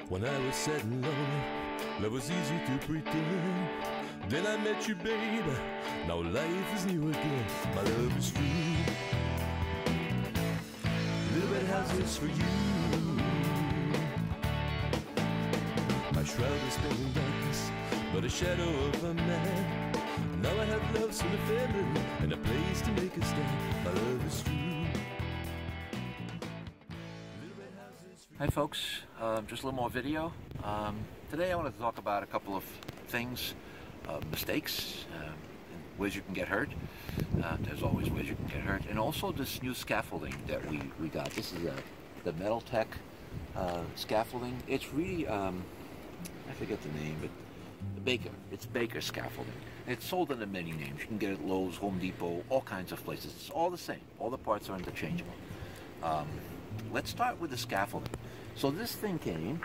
When I was sad and lonely, love was easy to pretend. Then I met you, babe. Now life is new again. My love is true. Little red houses for you. My shroud is spent in darkness, but a shadow of a man. Now I have love, son, a family, and a place to make a stand. My love is true. Hi folks, just a little more video. Today I want to talk about a couple of things, mistakes, ways you can get hurt. There's always ways you can get hurt. And also this new scaffolding that we got. This is the MetaktecH scaffolding. It's really, I forget the name, but it's Baker scaffolding. It's sold under many names. You can get it at Lowe's, Home Depot, all kinds of places. It's all the same. All the parts are interchangeable. Let's start with the scaffolding. So this thing came,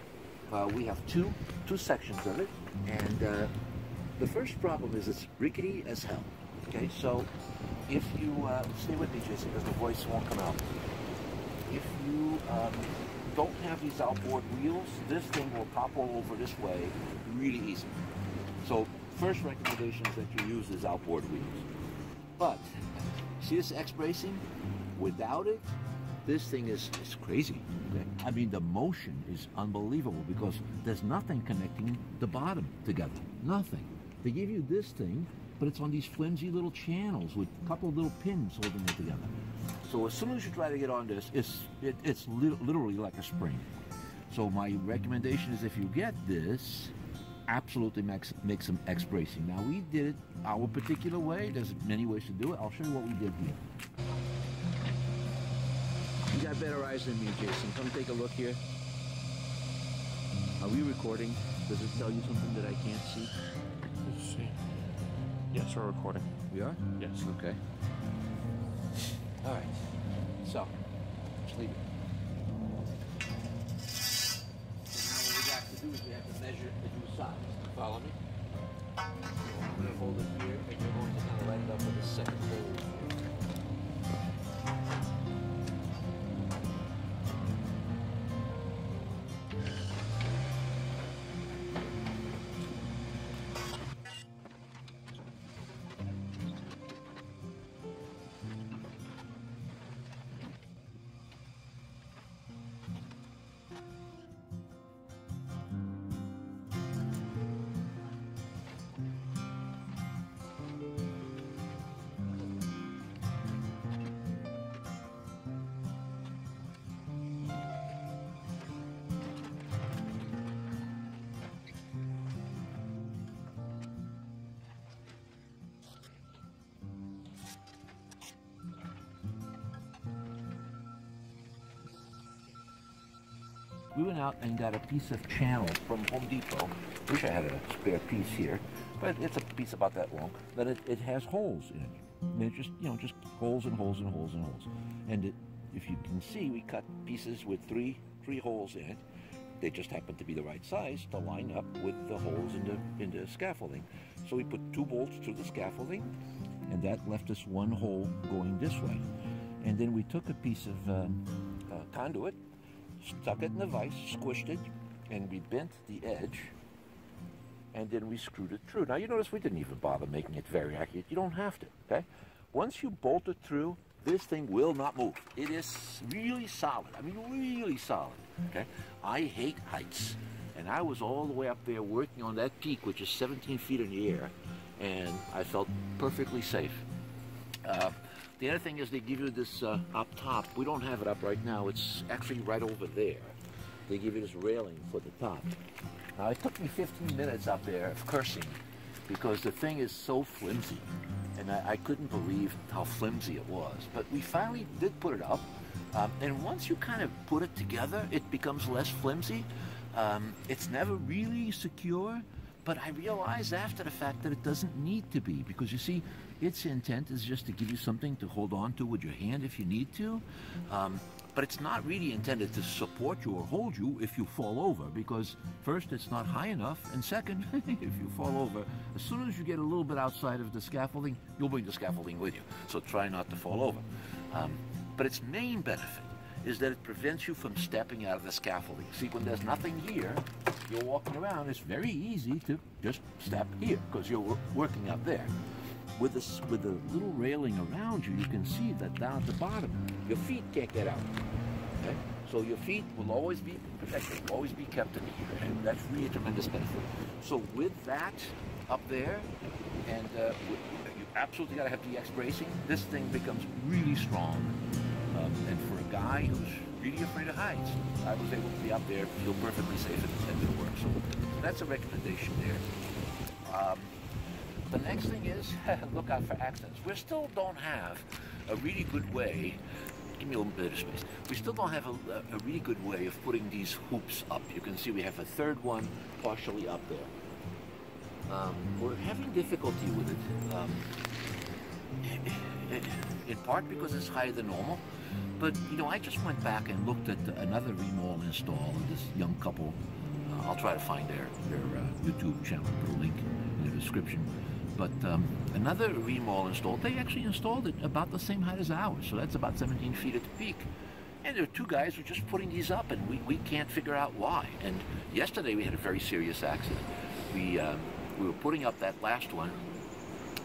we have two sections of it, and the first problem is it's rickety as hell. Okay, so if you, stay with me, Jason, because the voice won't come out. If you don't have these outboard wheels, this thing will topple over this way really easy. So first recommendation is that you use these outboard wheels. But, see this X bracing? Without it, this thing is crazy. Okay? I mean, the motion is unbelievable because there's nothing connecting the bottom together. Nothing. They give you this thing, but it's on these flimsy little channels with a couple of little pins holding it together. So as soon as you try to get on this, it's literally like a spring. So my recommendation is if you get this, absolutely make some X bracing. Now we did it our particular way. There's many ways to do it. I'll show you what we did here. You got better eyes than me, Jason. Come take a look here. Are we recording? Does it tell you something that I can't see? Let's see. Yes, we're recording. We are? Yes. Okay. All right. So, just leave it. So now what we got to do is we have to measure the two sides. Follow me? So I'm going to hold it here, and you're going to kind of line it up with a second hold here. We went out and got a piece of channel from Home Depot. Wish I had a spare piece here, but it's a piece about that long. But it has holes in it. And it just, just holes and holes and holes and holes. And if you can see, we cut pieces with three holes in it. They just happen to be the right size to line up with the holes in the scaffolding. So we put 2 bolts through the scaffolding, and that left us 1 hole going this way. And then we took a piece of conduit, stuck it in the vise, squished it, and we bent the edge, and then we screwed it through. Now you notice we didn't even bother making it very accurate. You don't have to, okay? Once you bolt it through, this thing will not move. It is really solid. I mean, really solid, okay? I hate heights, and I was all the way up there working on that peak, which is 17 feet in the air, and I felt perfectly safe. The other thing is they give you this up top. We don't have it up right now. It's actually right over there. They give you this railing for the top. Now, it took me 15 minutes up there of cursing because the thing is so flimsy. And I couldn't believe how flimsy it was. But we finally did put it up. And once you kind of put it together, it becomes less flimsy. It's never really secure. But I realized after the fact that it doesn't need to be, because you see, its intent is just to give you something to hold on to with your hand if you need to. But it's not really intended to support you or hold you if you fall over, because first, it's not high enough, and second, if you fall over, as soon as you get a little bit outside of the scaffolding, you'll bring the scaffolding with you. So try not to fall over. But its main benefit is that it prevents you from stepping out of the scaffolding. See, when there's nothing here, you're walking around, it's very easy to just step here because you're working up there. With the little railing around you, you can see that down at the bottom, your feet can't get out. Okay? So your feet will always be protected, always be kept in here, and that's really a tremendous benefit. So with that up there, and you absolutely got to have DX bracing, this thing becomes really strong. And for a guy who's really afraid of heights, I was able to be up there, feel perfectly safe, and it'll work. So that's a recommendation there. The next thing is, look out for accidents. We still don't have a really good way, give me a little bit of space, we still don't have a really good way of putting these hoops up. You can see we have a third one partially up there. We're having difficulty with it, in part because it's higher than normal. But, you know, I just went back and looked at another Rimol install of this young couple. I'll try to find their YouTube channel, put a link in the description. But another Rimol install, they actually installed it about the same height as ours, so that's about 17 feet at the peak. And there are two guys who are just putting these up, and we can't figure out why. And yesterday we had a very serious accident. We were putting up that last one,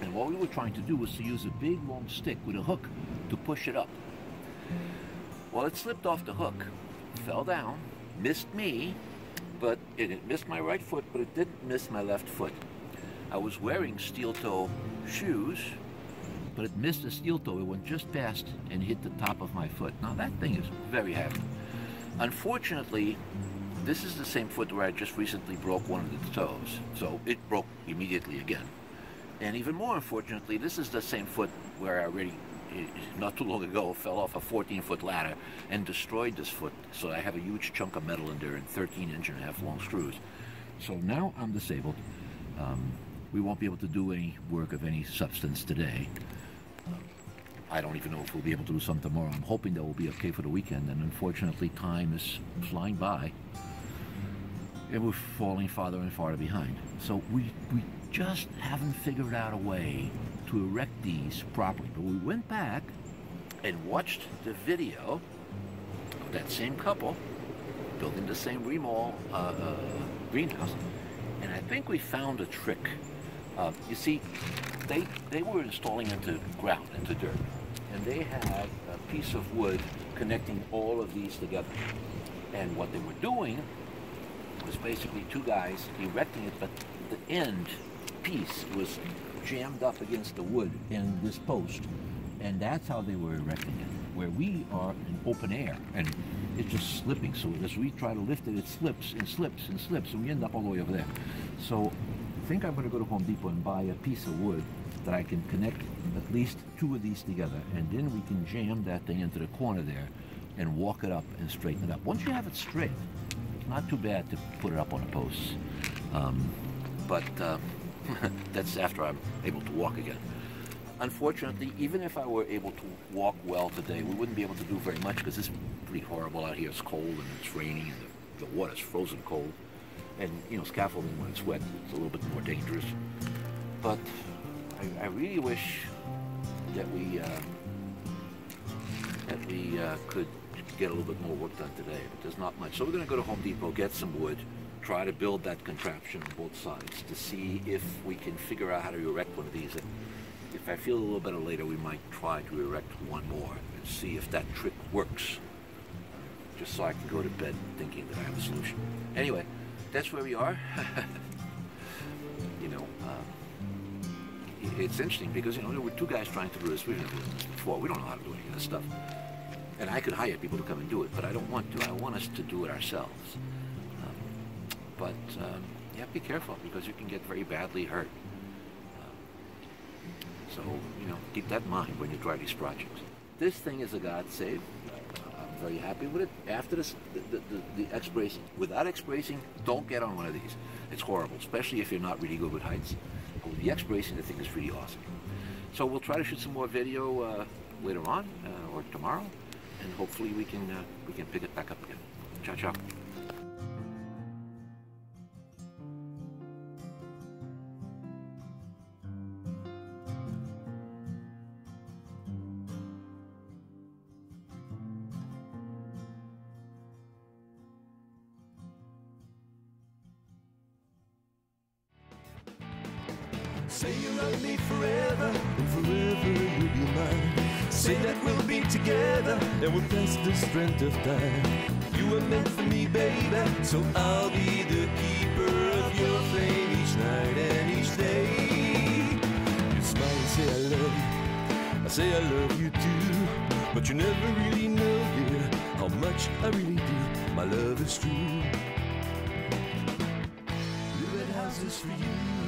and what we were trying to do was to use a big long stick with a hook to push it up. Well, it slipped off the hook, fell down, missed me, but it missed my right foot, but it didn't miss my left foot. I was wearing steel toe shoes, but it missed the steel toe. It went just past and hit the top of my foot. Now that thing is very heavy. Unfortunately, this is the same foot where I just recently broke one of the toes, so it broke immediately again. And even more unfortunately, this is the same foot where I already, not too long ago, fell off a 14-foot ladder and destroyed this foot. So I have a huge chunk of metal in there and 13-inch-and-a-half long screws. So now I'm disabled. We won't be able to do any work of any substance today. I don't even know if we'll be able to do some tomorrow. I'm hoping that we'll be okay for the weekend, and unfortunately time is flying by and we're falling farther and farther behind. So we just haven't figured out a way to erect these properly. But we went back and watched the video of that same couple building the same Rimol greenhouse, and I think we found a trick. You see, they were installing into ground, into dirt, and they had a piece of wood connecting all of these together. And what they were doing was basically two guys erecting it, but the end piece was jammed up against the wood in this post, and that's how they were erecting it. Where we are in open air, and it's just slipping. So as we try to lift it, it slips and slips and slips, and we end up all the way over there. So I think I'm going to go to Home Depot and buy a piece of wood that I can connect at least two of these together, and then we can jam that thing into the corner there and walk it up and straighten it up. Once you have it straight, it's not too bad to put it up on a post. But that's after I'm able to walk again. Unfortunately, even if I were able to walk well today, we wouldn't be able to do very much because it's pretty horrible out here. It's cold and it's raining and the water's frozen cold. And, you know, scaffolding when it's wet, it's a little bit more dangerous. But I really wish that we could get a little bit more work done today, but there's not much. So we're going to go to Home Depot, get some wood, try to build that contraption on both sides to see if we can figure out how to erect one of these. And if I feel a little better later, we might try to erect one more and see if that trick works, just so I can go to bed thinking that I have a solution. Anyway, that's where we are. You know, it's interesting because, you know, there were two guys trying to do this. We've never done this before. We don't know how to do any of this stuff. And I could hire people to come and do it, but I don't want to. I want us to do it ourselves. But you have to be careful because you can get very badly hurt. So, you know, keep that in mind when you try these projects. This thing is a God save. I'm very happy with it. After this, the X-bracing. Without X-bracing, don't get on one of these. It's horrible, especially if you're not really good with heights. But with the X-bracing, the thing is really awesome. So we'll try to shoot some more video later on or tomorrow, and hopefully we can pick it back up again. Ciao, ciao. Say you love me forever, and forever will be mine. Say that we'll be together, and we'll pass the strength of time. You were meant for me, baby, so I'll be the keeper of your flame each night and each day. You smile and say I love you, I say I love you too, but you never really know, dear, how much I really do. My love is true. Little red houses for you.